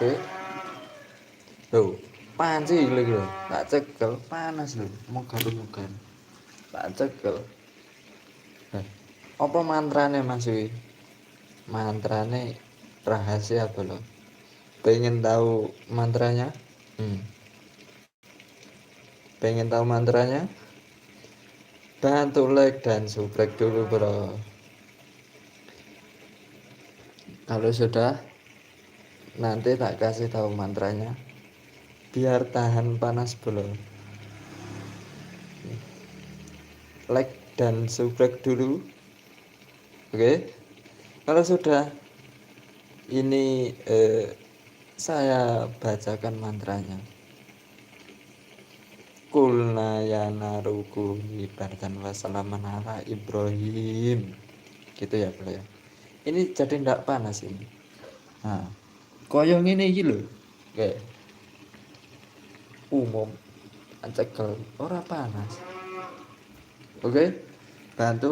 Oke. Loh, panci lho, tak cekel panas lho, mogar-mogar. Tak cekel. Apa mantrane Mas Wi? Mantrane rahasia apa lo? Pengen tahu mantranya? Hmm. Pengen tahu mantranya? Bantu like dan subscribe dulu bro. Kalau sudah, nanti tak kasih tahu mantranya. Biar tahan panas bro. Like dan subscribe dulu. Oke. Kalau sudah, ini saya bacakan mantranya. Kulna ya naruku ibaratan wassalaman ala Ibrahim. Gitu ya bro ya. Ini jadi ndak panas ini. Nah, koyong ini iki lho. Kayak umum cekel ora panas. Oke? Bantu